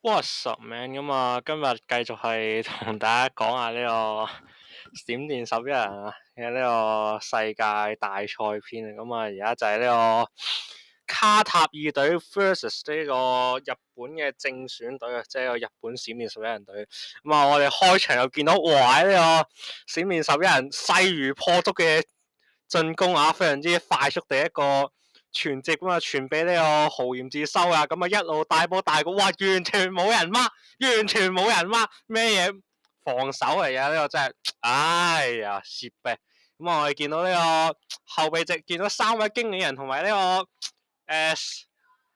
What's up man？咁啊，今日繼續係同大家講下呢個閃電十一人啊嘅呢個世界大賽篇啊。咁啊，而家就係呢個卡塔爾隊 versus 呢個日本嘅正選隊啊，即係個日本閃電十一人隊。咁啊，我哋開場又見到哇，呢個閃電十一人勢如破竹嘅進攻啊，非常之快速地一個傳接咁啊，傳俾呢個豪炎智修啊，咁啊一路帶波帶過，哇，完全冇人掹，完全冇人掹，咩嘢防守嚟嘅呢個真係，哎呀，蝕嘅。咁啊，我哋見到呢個後備席見到三位經理人同埋呢個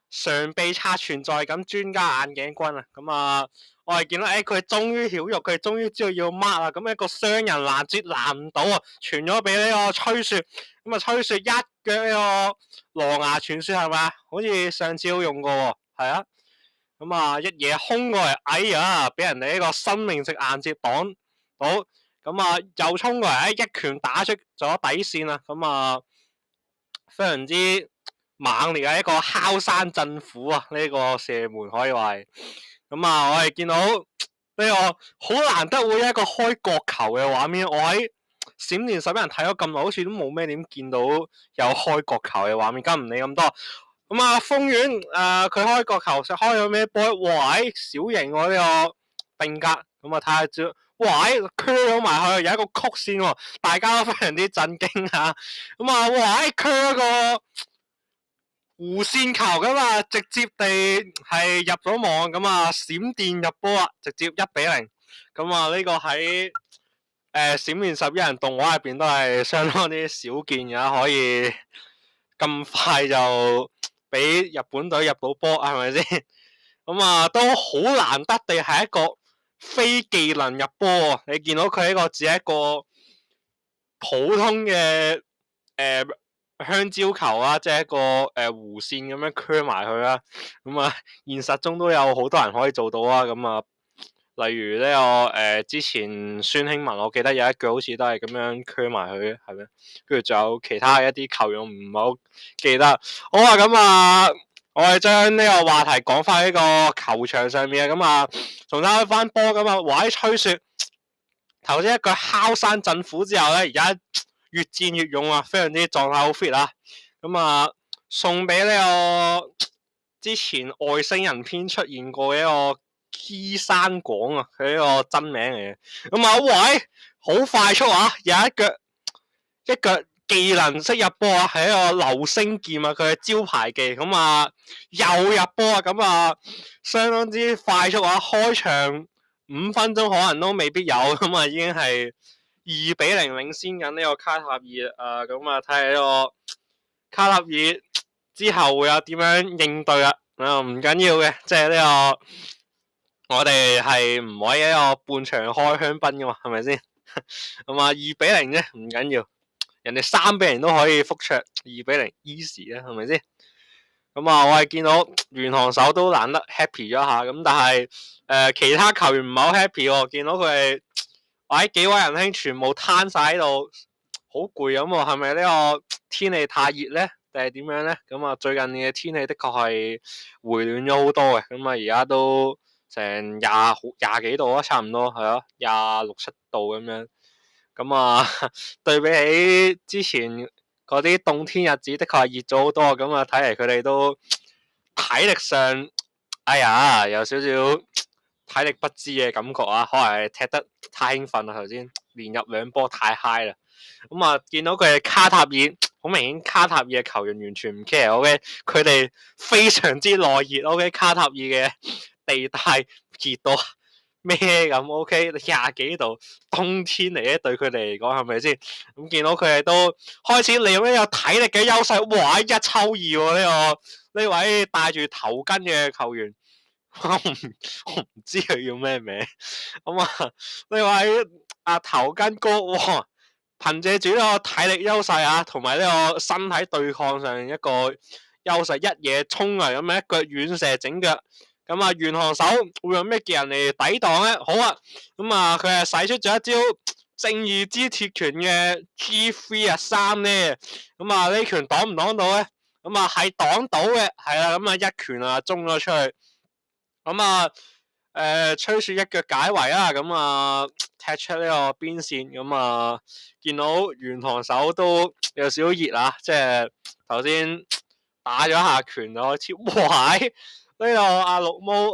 常被刷存在感專家眼鏡軍啊，咁啊，我哋見到佢終於曉喐，佢終於知道要 mark 啦，咁一個雙人攔截攔唔到啊，傳咗俾呢個吹雪，咁啊吹雪一腳呢個羅牙傳雪係嘛，好似上次都用過喎，係啊，咁啊一嘢空過嚟，哎呀，俾人哋呢個生命值硬接擋到，咁啊又衝過嚟，一拳打出咗底線啊，咁啊非常之猛烈嘅一個敲山震虎啊！呢、個射門可以話係咁啊！我哋見到呢個好難得會一個開角球嘅畫面，我喺閃電十一人睇咗咁耐，好似都冇咩點見到有開角球嘅畫面，梗唔理咁多。咁啊，豐遠佢開角球，實開咗咩波？哇！小型喎呢個定格，咁啊睇下招。哇！curl 咗埋去，有一個曲線喎，大家都非常之震驚啊！咁啊，哇！curl 個弧線球噶嘛，直接地係入咗網，咁啊閃電入波啊，直接1-0。咁啊呢個喺閃電十一人動畫入邊都係相當之少見嘅，可以咁快就俾日本隊入到波，係咪先？咁啊都好難得地係一個非技能入波喎，你見到佢呢個只係一個普通嘅香蕉球啊，即係一個弧線咁樣 curve 埋佢啦。咁啊，現實中都有好多人可以做到啊。咁啊，例如呢個之前孫興文，我記得有一句好似都係咁樣 curve 埋佢，係咪？跟住仲有其他一啲球員唔係好記得。好啊，咁啊，我哋將呢個話題講翻呢個球場上面啊。咁啊，重新開翻波咁啊，哇！吹雪頭先一句敲山震虎之後咧，而家越戰越勇啊，非常之狀態好 fit 啊！咁啊，送俾呢個之前外星人篇出現過嘅一個 K 山廣啊，佢呢個真名嚟嘅。咁啊，喂，好快速啊，有一腳技能式入波啊，係一個流星劍啊，佢嘅招牌技。咁啊，又入波啊，咁啊，相當之快速啊，開場5分鐘可能都未必有，咁啊已經係2-0領先緊呢個卡塔爾啊，咁啊睇下呢個卡塔爾之後會有點樣應對啊，唔緊要嘅，即係呢個我哋係唔可以一個半場開香檳噶嘛，係咪先？咁啊2-0啫，唔緊要，人哋3-0都可以復卓，2-0 easy 啊，係咪先？咁啊，我係見到原航手都難得 happy 咗下，咁但係其他球員唔係好 happy 喎，見到佢哋幾位仁兄全部攤晒喺度，好攰咁喎，係咪呢個天氣太熱咧，定係點樣咧？咁啊，最近嘅天氣的確係回暖咗好多嘅，咁啊而家都成廿幾度啊，差唔多係啊，26-27度咁樣，咁啊對比起之前嗰啲凍天日子，的確係熱咗好多，咁啊睇嚟佢哋都體力上，哎呀有少少體力不支嘅感覺啊，可能係踢得太興奮啦，頭先連入2波太 high 啦。咁啊見到佢哋卡塔爾，好明顯卡塔爾嘅球員完全唔 care，OK，佢哋非常之耐熱，OK，卡塔爾嘅地帶熱到咩咁 ，OK，廿幾度，冬天嚟嘅對佢哋嚟講係咪先？咁見到佢哋都開始利用呢個體力嘅優勢，哇！一抽二喎呢位戴住頭巾嘅球員，我唔知佢叫咩名。咁啊呢位頭巾哥，哇！憑藉住呢個體力優勢啊，同埋呢個身體對抗上一個優勢，一嘢衝嚟咁樣一腳遠射整腳。咁啊，原航手會用咩技能嚟抵擋咧？好啊，咁啊，佢係使出咗一招正義之鐵拳嘅 G3 咧。咁啊，呢拳擋唔擋到咧？咁啊，係擋到嘅，係啦，咁啊，一拳啊中咗出去。咁啊，吹雪一腳解圍啦，咁啊踢出呢個邊線，咁啊見到原堂手都有少少熱啊，即係頭先打咗下拳就開始，哇！呢個阿綠毛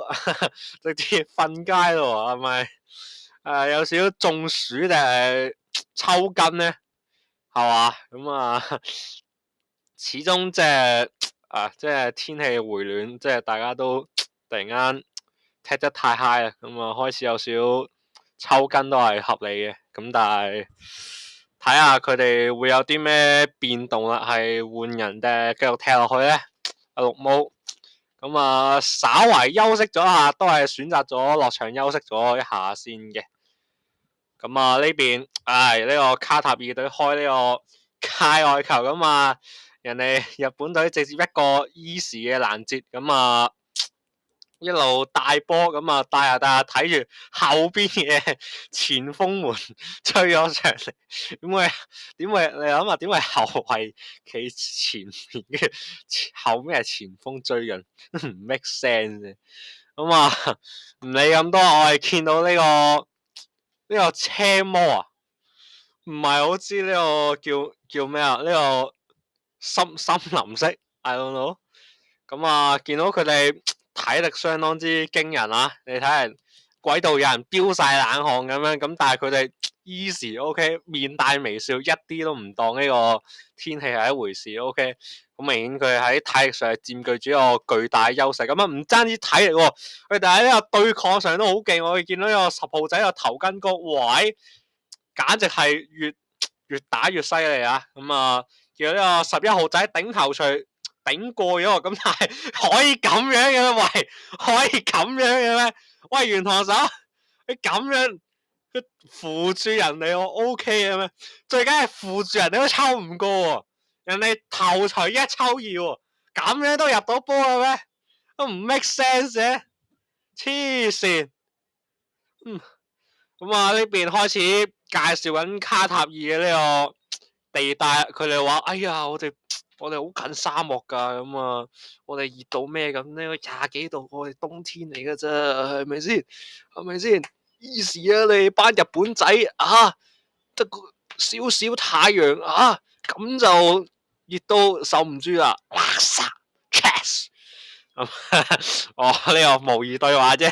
直接瞓街咯，係咪？有少少中暑定係抽筋咧？係嘛？咁啊，始終即係天氣回暖，即係大家都突然間踢得太 high 啦，咁啊開始有少少抽筋都係合理嘅。咁但係睇下佢哋會有啲咩變動啦，係換人定係繼續踢落去咧？阿綠毛咁啊，稍為休息咗下，都係選擇咗落場休息咗一下先嘅。咁啊呢邊，呢個卡塔爾隊開呢個界外球咁啊，人哋日本隊直接一個 easy 嘅攔截，咁啊一路帶波，咁啊帶下帶下，睇住後邊嘅前鋒們吹咗上嚟，點會你諗下點會後衛企前面嘅後面係前鋒追人唔 make sense 嘅，咁啊唔理咁多，我係見到呢個車魔啊，唔係好知呢個叫咩啊？呢個森林色，I don't know。咁啊，見到佢哋體力相當之驚人啊！你睇下，軌道有人飆晒冷汗咁樣，咁但係佢哋 easy OK，面帶微笑，一啲都唔當呢個天氣係一回事 OK。好明顯佢喺體力上係佔據住一個巨大嘅優勢。咁啊，唔單止體力喎，佢哋喺呢個對抗上都好勁。我哋見到呢個10號仔個頭巾哥，喂，簡直係越打越犀利啊！咁啊，見到呢個11號仔頂頭錘頂過咗，咁但係可以咁樣嘅咩？喂，可以咁樣嘅咩？喂，原堂手，你咁樣佢扶住人哋我 OK 嘅咩？最緊係扶住人哋都抽唔過喎，人哋頭錘一抽二喎，咁樣都入到波嘅咩？都唔 make sense 嘅，黐線。咁啊呢邊開始介紹緊卡塔爾嘅呢個地帶，佢哋話：哎呀，我哋好近沙漠㗎，咁啊，我哋熱到咩咁呢？廿幾度，我哋冬天嚟㗎啫，係咪先？係咪先？easy啊，你班日本仔啊，得個少少太陽啊，咁就熱到受唔住啦！垃圾 chess。呢個模擬對話啫，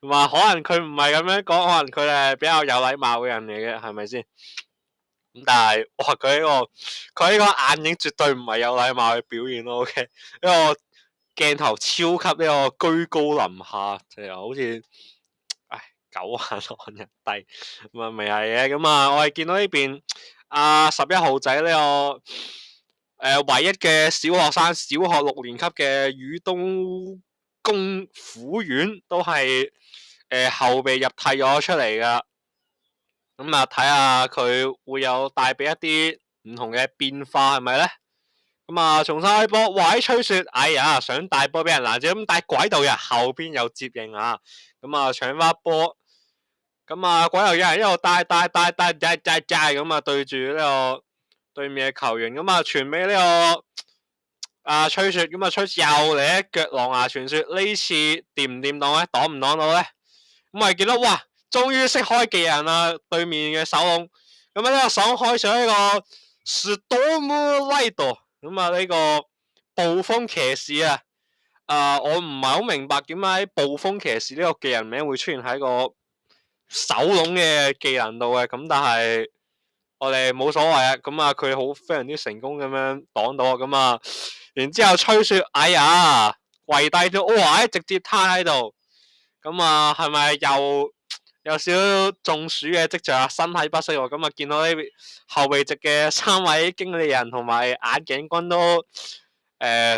話可能佢唔係咁樣講，可能佢係比較有禮貌嘅人嚟嘅，係咪先？咁但係，哇！佢呢個眼影絕對唔係有禮貌嘅表現咯。OK，呢個鏡頭超級呢個居高臨下，就好似狗眼看人低咁啊，未係嘅。咁啊，我係見到呢邊11號仔呢個。唯一嘅小學生，小學6年級嘅宇東公府院都係後備入替咗出嚟噶，咁啊睇下佢會有帶俾一啲唔同嘅變化係咪呢？咁啊重新開波，哇！吹雪，哎呀想帶波俾人攔住，咁但係軌道人後邊有接應啊，咁啊搶翻波，咁啊軌道有人一路帶，咁啊對住呢個對面嘅球員，咁啊傳俾呢個吹雪，咁啊吹雪又嚟一腳狼牙傳雪，呢次掂唔掂到咧？擋唔擋到咧？咁啊見到哇，終於識開技人啦，對面嘅手龍，咁啊呢個手開上呢個 Stormlight，咁啊呢個暴風騎士啊，我唔係好明白點解暴風騎士呢個技人名會出現喺個手龍嘅技能度嘅，咁但係我哋冇所謂啊，咁啊佢好非常之成功咁樣擋到啊，咁啊然之後吹雪，哎呀跪低咗，哇！直接攤喺度，咁啊係咪又有少少中暑嘅跡象啊？身體不適喎，咁啊見到呢邊後備席嘅3位經理人同埋眼鏡軍都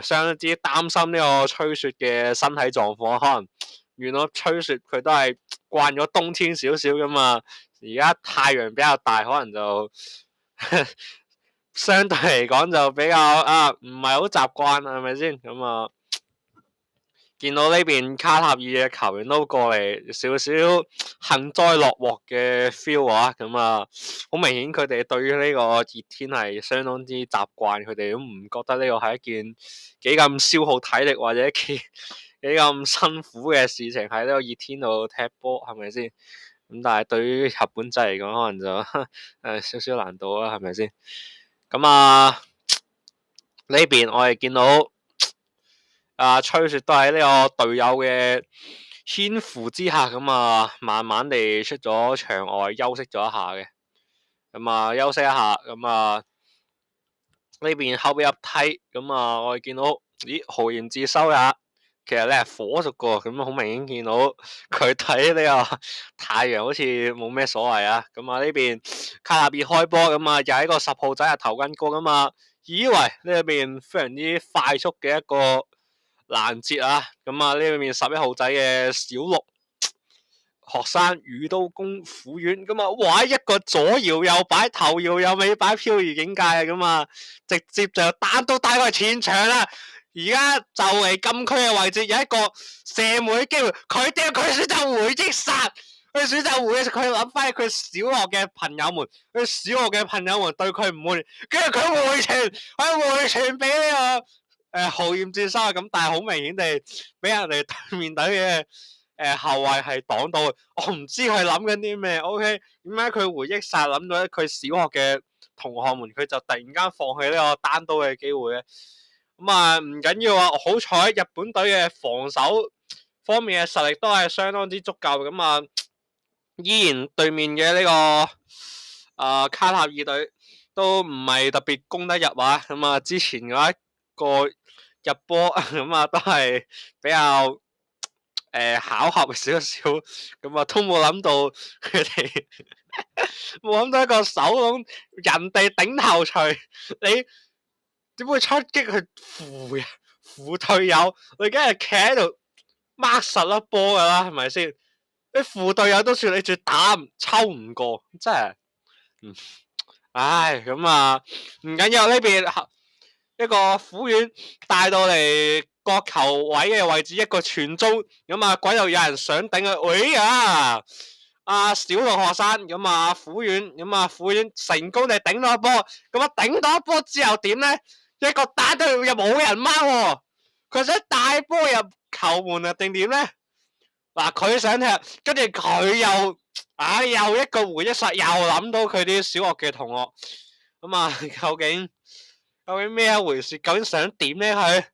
相當之擔心呢個吹雪嘅身體狀況，可能原來吹雪佢都係慣咗冬天少少噶嘛，而家太陽比較大，可能就相對嚟講就比較唔係好習慣，係咪先？咁啊見到呢邊卡塔爾嘅球員都過嚟少少幸災樂禍嘅 feel 啊，咁啊好明顯佢哋對於呢個熱天係相當之習慣，佢哋都唔覺得呢個係一件幾咁消耗體力或者幾幾咁辛苦嘅事情喺呢個熱天度踢波，係咪先？咁但係對於日本仔嚟講，可能就少少難度啦，係咪先？咁啊呢邊我哋見到吹雪都喺呢個隊友嘅牽扶之下，咁啊慢慢地出咗場外休息咗一下嘅。咁啊休息一下，咁啊呢邊後邊入梯，咁啊我哋見到咦豪賢志收也，其實咧係火燭個，咁好明顯見到佢睇呢個太陽好似冇咩所謂啊。咁啊呢邊卡納爾開波，咁啊又係一個10號仔啊投緊高，咁啊以為呢邊非常之快速嘅一個攔截啊，咁啊呢邊11號仔嘅小六學生羽刀功夫丸，咁啊哇一個左搖右擺頭搖右尾擺飄移境界啊，咁啊直接就單刀帶過去前場啦。而家就嚟禁區嘅位置有一個射門嘅機會，佢選擇回擊殺，佢選擇回擊，佢諗翻佢小學嘅朋友們，佢小學嘅朋友們對佢唔滿意，跟住佢回傳俾呢個豪賢志收，咁但係好明顯地俾人哋對面隊嘅後衛係擋到，我唔知佢諗緊啲咩。OK， 點解佢回憶殺諗到佢小學嘅同學們，佢就突然間放棄呢個單刀嘅機會咧？咁啊唔緊要啊，好彩日本隊嘅防守方面嘅實力都係相當之足夠，咁啊依然對面嘅呢個卡塔爾隊都唔係特別攻得入啊。咁啊之前嗰一個入波咁啊都係比較巧合少少，咁啊都冇諗到佢哋冇諗到一個手籠人哋頂頭錘，你點會出擊去扶隊友？你梗係企喺度 mark 實粒波噶啦，係咪先？你扶隊友都算你住打抽唔過，真係，唉，咁啊唔緊要，呢邊一個虎丸帶到嚟角球位嘅位置，一個傳中，咁啊鬼又有人想頂啊！喂呀，小六學生，咁啊虎丸，咁啊虎丸成功地頂到一波，咁啊頂到一波之後點咧？一個打到又冇人掹，佢想帶波入球門啊？定點咧？嗱，佢想踢，跟住佢又一個回憶殺，又諗到佢啲小學嘅同學，咁啊究竟咩一回事？究竟想點咧佢？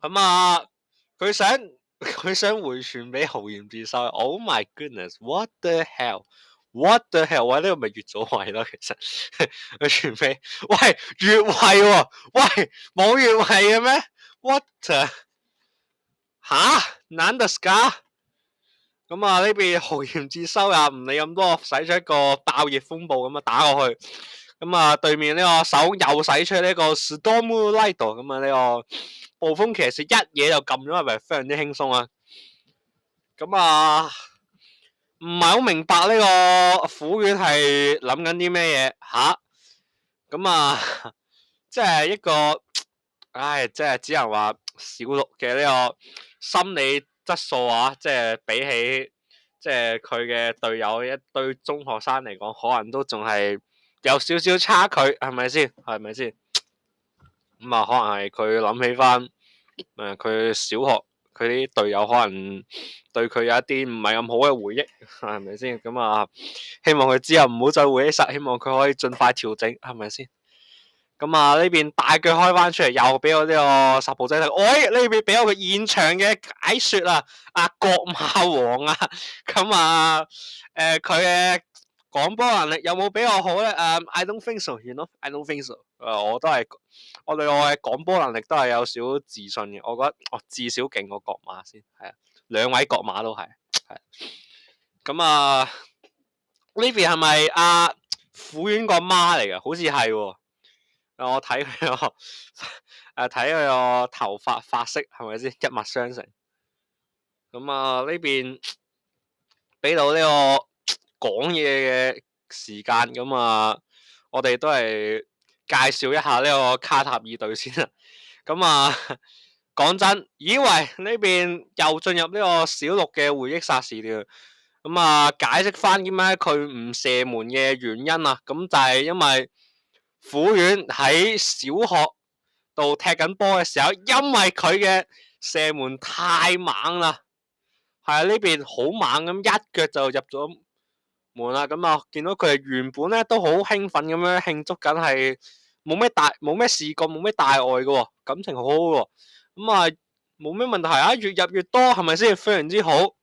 咁啊，佢想回傳俾豪賢志收。Oh my goodness！What the hell？What the hell？喂，呢個咪越咗位咯，其實佢傳俾喂越位喎，喂冇越位嘅咩？What？吓難得㗎？咁啊呢邊豪賢志收又唔理咁多，使出一個爆熱風暴咁啊打過去。咁啊對面呢個手又使出呢個 Stormlight， 咁啊呢個暴風騎士一嘢就撳咗入嚟，非常之輕鬆啊。咁啊唔係好明白呢個虎丸係諗緊啲咩嘢吓？咁啊即係一個，即係只能話小六嘅呢個心理質素啊，即係比起即係佢嘅隊友一堆中學生嚟講，可能都仲係有少少差距，係咪先？係咪先？咁啊，可能係佢諗起翻佢小學佢啲隊友可能對佢有一啲唔係咁好嘅回憶，係咪先？咁啊，希望佢之後唔好再回憶殺，希望佢可以盡快調整，係咪先？咁啊呢邊大腳開翻出嚟，又俾我呢個十號仔睇。喂，呢邊俾我個現場嘅解說啊，國馬王啊，咁啊佢嘅廣播能力有冇比我好咧？I don't think so，you know，I don't think so。我對我嘅廣播能力都係有少少自信嘅，我覺得我至少勁過國馬先，係啊，兩位國馬都係，係。咁啊呢邊係咪虎丸個媽嚟噶？好似係喎。我睇佢個睇佢個頭髮髮色係咪先一脈相承？咁啊呢邊俾到呢個講嘢嘅時間，咁啊我哋都係介紹一下呢個卡塔爾隊先啦。咁啊講真，以為呢邊又進入呢個小六嘅回憶殺時段。咁啊解釋翻點解佢唔射門嘅原因啊？咁就係因為虎丸喺小學度踢緊波嘅時候，因為佢嘅射門太猛啦，係啊，呢邊好猛咁一腳就入咗門啦。咁啊，見到佢哋原本咧都好興奮咁樣慶祝緊，係冇咩事幹，冇咩大礙嘅，感情好好嘅。咁啊，冇咩問題啊，越入越多，係咪先？非常之好，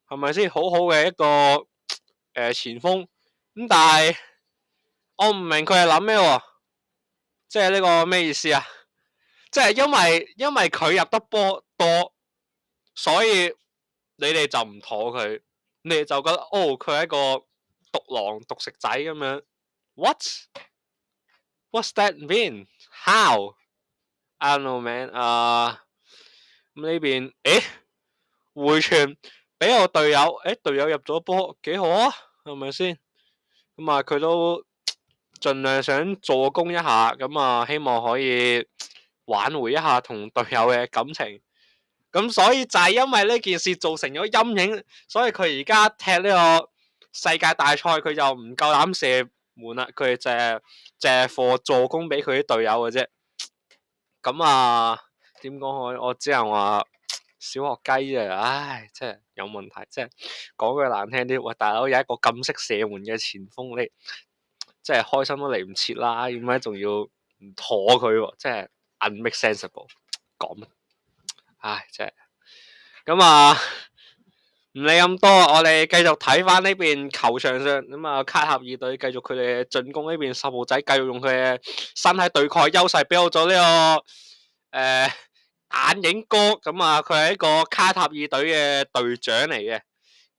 係咪先？好好嘅一個前鋒。咁但係我唔明佢係諗咩喎？即係呢個咩意思啊？即係因為佢入得波多，所以你哋就唔妥佢，你哋就覺得佢係一個獨狼獨食仔咁樣。What's that mean? How? I don't know, man. 咁呢邊回傳俾我隊友，隊友入咗波，幾好啊，係咪先？咁啊，佢都盡量想助攻一下，咁啊，希望可以挽回一下同隊友嘅感情。咁所以就係因為呢件事造成咗陰影，所以佢而家踢呢個世界大賽，佢就唔夠膽射門啦，佢淨係課助攻俾佢啲隊友嘅啫。咁啊，點講好？我只能話小學雞啫，唉，真係有問題。即係講句難聽啲，喂，大佬有一個咁識射門嘅前鋒，你即係開心都嚟唔切啦，點解仲要唔妥佢喎？即係 unmake sensible 講，唉，真係。咁啊，唔理咁多，我哋繼續睇翻呢邊球場上，咁啊卡塔爾隊繼續佢哋進攻，呢邊十號仔繼續用佢嘅身體對抗優勢，俾我咗呢個眼影哥，咁啊佢係一個卡塔爾隊嘅隊長嚟嘅，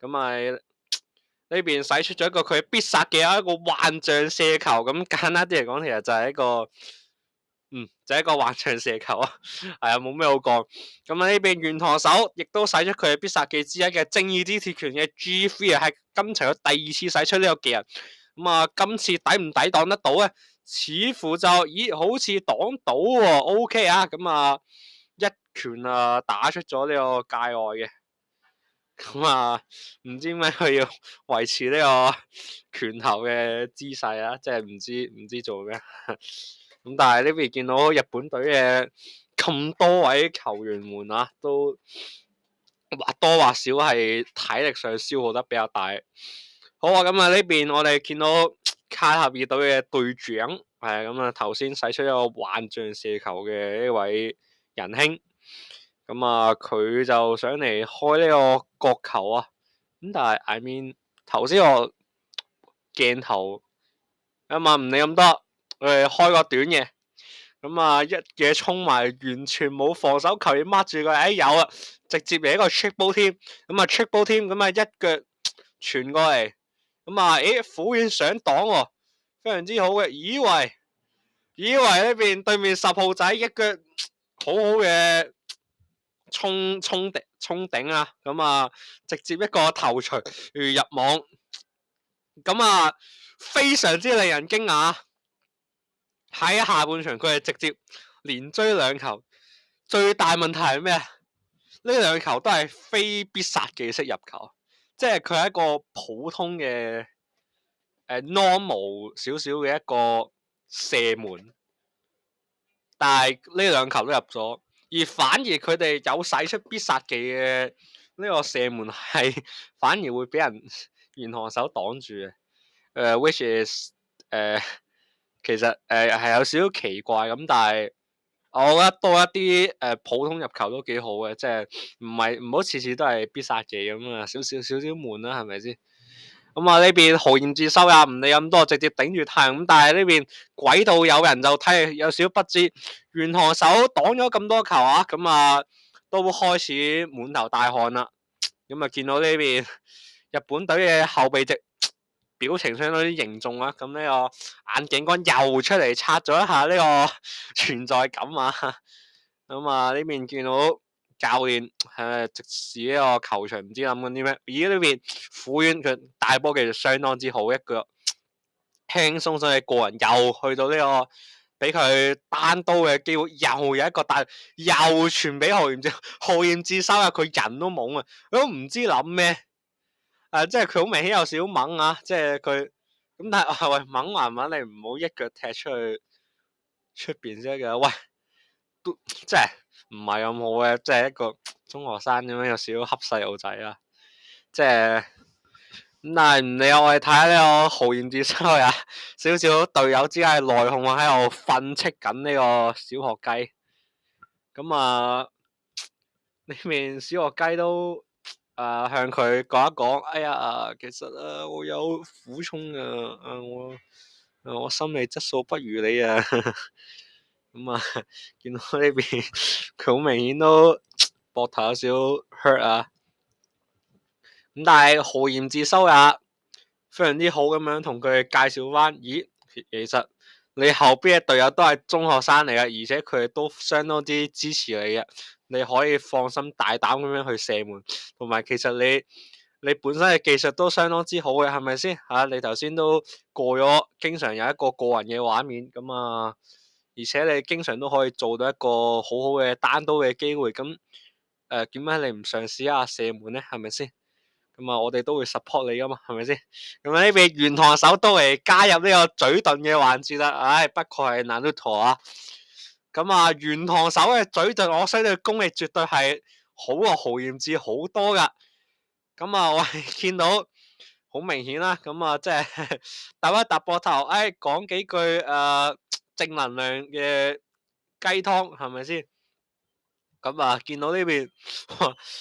咁啊呢邊使出咗一個佢必殺嘅一個幻象射球，咁簡單啲嚟講，其實就係一個。就係一個幻象射球啊，係啊，冇咩好講。咁啊呢邊原堂手亦都使出佢嘅必殺技之一嘅正義之鐵拳嘅 G3 啊，係今場嘅第二次使出呢個技能。咁啊，今次抵唔抵擋得到咧？似乎就好似擋到喎，OK 啊，咁啊一拳啊打出咗呢個界外嘅。咁啊，唔知點解佢要維持呢個拳頭嘅姿勢啊，即係唔知做咩。咁但係呢邊見到日本隊嘅咁多位球員們啊，都或多或少係體力上消耗得比較大。好啊，咁啊呢邊我哋見到卡塔爾隊嘅隊長係咁啊，頭先使出一個幻象射球嘅一位仁兄，咁啊佢就想嚟開呢個角球啊，咁但係 I mean 頭先我鏡頭咁啊唔理咁多，我哋開個短嘅。咁啊，一嘢衝埋，完全冇防守球員掹住佢，有啊，直接嚟一個 triple team，咁啊 triple team，咁啊一腳傳過嚟，咁啊，虎遠上擋喎，非常之好嘅，以為呢邊對面10號仔一腳好好嘅衝頂啊，咁啊直接一個頭錘入網，咁啊非常之令人驚訝。喺下半場佢係直接連追2球，最大問題係咩？呢2球都係非必殺技式入球，即係佢係一個普通嘅normal 少少嘅一個射門，但係呢2球都入咗，而反而佢哋有使出必殺技嘅呢個射門係反而會俾人原行手擋住嘅，which is 其實係有少少奇怪咁，但係我覺得多一啲普通入球都幾好嘅，即係唔好次次都係必殺技咁啊，少少悶啦，係咪先？咁啊呢邊豪艷志收入唔理咁多，直接頂住太陽咁，但係呢邊軌道有人就睇有少少不知，原河手擋咗咁多球啊，咁啊都開始滿頭大汗啦，咁啊見到呢邊日本隊嘅後備席。表情相當之凝重啊！咁呢個眼鏡哥又出嚟刷咗一下呢個存在感啊！咁啊呢邊見到教練直視呢個球場，唔知諗緊啲咩？而呢邊虎遠佢大波技術相當之好，一腳輕鬆鬆嘅個人又去到呢個俾佢單刀嘅機會，又有一個大又傳俾浩然之收入佢人都懵啊！佢都唔知諗咩。即係佢好明顯有少少猛啊！即係佢咁，但係喂猛還猛，你唔好一腳踢出去出邊啫嘅。喂，都即係唔係咁好嘅，即係一個中學生咁樣有少少恰細路仔啊，即係咁。但係唔理，我哋睇下呢個豪言自修啊，少少隊友之間嘅內訌啊，喺度訓斥緊呢個小學雞。咁啊，呢邊小學雞都向佢講一講，哎呀，其實我有苦衷啊，我心理質素不如你啊。咁啊，見到呢邊佢好明顯都膊頭有少少 hurt 啊。咁但係豪言自修也非常之好咁樣同佢介紹翻，咦，其實你後邊嘅隊友都係中學生嚟嘅，而且佢哋都相當之支持你嘅，你可以放心大膽咁樣去射門，同埋其實你本身嘅技術都相當之好嘅，係咪先嚇？你頭先都過咗，經常有一個個人嘅畫面咁啊，而且你經常都可以做到一個好好嘅單刀嘅機會，咁點解你唔嘗試一下射門呢？係咪先？咁啊，我哋都會 support 你噶嘛，係咪先？咁啊，呢邊原堂手都嚟加入呢個嘴遁嘅環節啦。唉，不愧係難都陀啊！咁啊，原堂手嘅嘴遁，我相信佢功力絕對係好過豪艷志好多噶。咁啊，我係見到好明顯啦。咁啊，即係搭一搭膊頭，唉，講幾句正能量嘅雞湯，係咪先？咁啊，見到呢邊，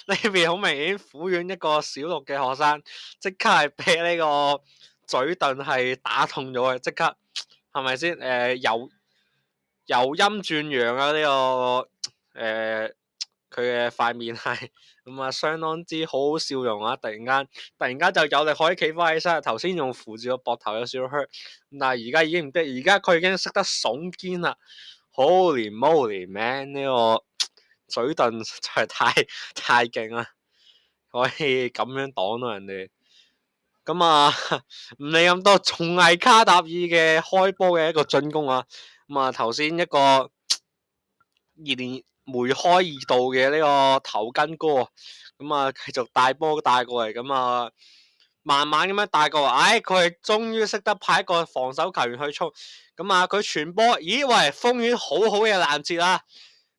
呢邊好明顯苦院一個小六嘅學生，即刻係俾呢個嘴遁係打痛咗嘅，即刻係咪先？由陰轉陽啊！佢嘅塊面係咁啊，相當之好好笑容啊！突然間就有力可以企翻起身，頭先仲扶住個膊頭有少少 hurt，但係而家已經唔得，而家佢已經識得聳肩啦。Holy moly man！呢個嘴遁實在係太勁啦，可以咁樣擋到人哋。咁啊，唔理咁多，仲係卡塔爾嘅開波嘅一個進攻啊。咁啊，頭先一個二連梅開二度嘅呢個頭巾哥，咁啊繼續帶波帶過嚟，咁啊慢慢咁樣帶過嚟，唉，佢係終於識得派一個防守球員去衝，咁啊佢傳波，咦喂，風遠好好嘅攔截啊！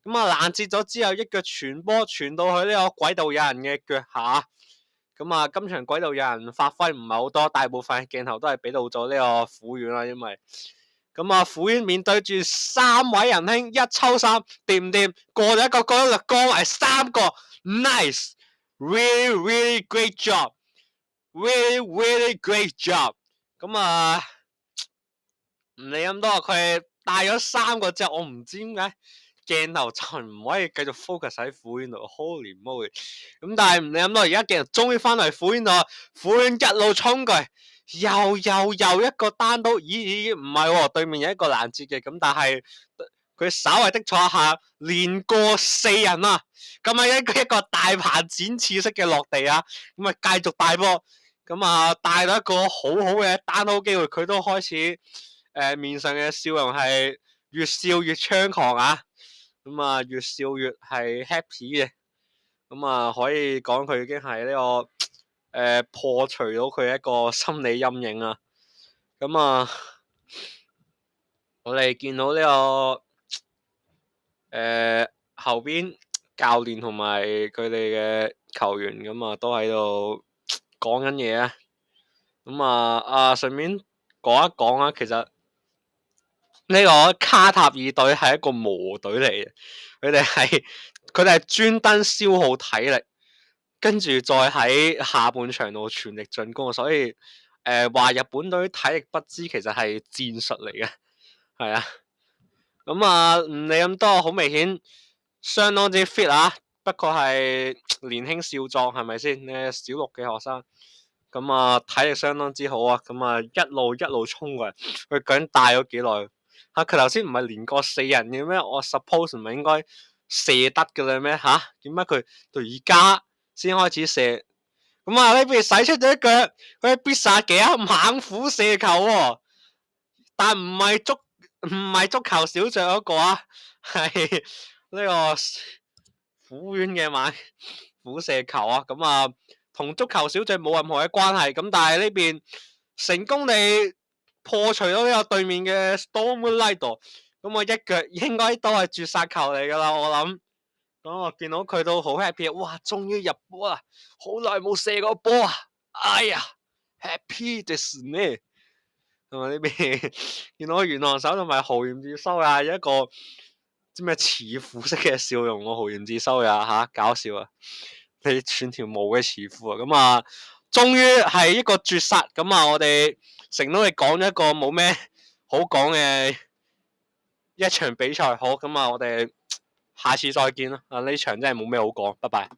咁啊攔截咗之後，一腳傳波傳到去呢個軌道有人嘅腳下。咁啊，今場軌道有人發揮唔係好多，大部分鏡頭都係俾到咗呢個虎院啦，因為咁啊，虎院面對住三位仁兄一抽三，掂唔掂？過咗一個，過咗個，埋三個 ，nice，really really great job，really really great job。咁啊，唔理咁多，佢帶咗三個之後，我唔知點解。鏡頭就唔可以繼續 focus 喺虎院度 ，Holy moly！咁但係唔理咁多，而家鏡頭終於翻嚟虎院度，虎院一路衝佢，又一個單刀，咦唔係喎，對面有一個攔截嘅，咁但係佢稍為的坐下，連過四人啊，咁啊一個大鵬展翅式嘅落地啊，咁啊繼續帶波，咁啊帶到一個好好嘅單刀機會，佢都開始面上嘅笑容係越笑越猖狂啊！咁啊，越笑越係 happy 嘅，咁啊可以講佢已經係呢個破除到佢一個心理陰影啊。咁啊，我哋見到呢個後邊教練同埋佢哋嘅球員咁啊，都喺度講緊嘢啊。咁啊順便講一講啊，其實呢個卡塔爾隊係一個磨隊嚟嘅，佢哋係專登消耗體力，跟住再喺下半場度全力進攻，所以話日本隊體力不支，其實係戰術嚟嘅，係啊。咁啊唔理咁多，好明顯相當之 fit 啊，不過係年輕少壯，係咪先？呢小六嘅學生，咁啊體力相當之好啊，咁啊一路衝過嚟，佢究竟帶咗幾耐？吓，佢頭先唔係連過四人嘅咩？我 suppose 唔係應該射得嘅啦咩？吓，點解佢到而家先開始射？咁啊呢邊使出咗一腳，佢必殺技啊，猛虎射球喎，但唔係足球小將嗰個啊，係呢個虎院嘅猛虎射球啊，咁啊同足球小將冇任何嘅關係，咁但係呢邊成功地破除咗呢個對面嘅 Stormlight，咁我一腳應該都係絕殺球嚟噶啦，我諗。咁我見到佢都好 happy，哇！終於入波啦，好耐冇射過波啊！哎呀，happy ですね。同埋呢邊見到元朗手同埋豪賢智修也有一個啲咩慈父式嘅笑容喎，豪賢智修也嚇搞笑啊！你串條毛嘅慈父啊，咁啊，終於係一個絕殺，咁啊，我哋成都你講咗一個冇咩好講嘅一場比賽，好，咁啊，我哋下次再見啦，啊呢場真係冇咩好講，拜拜。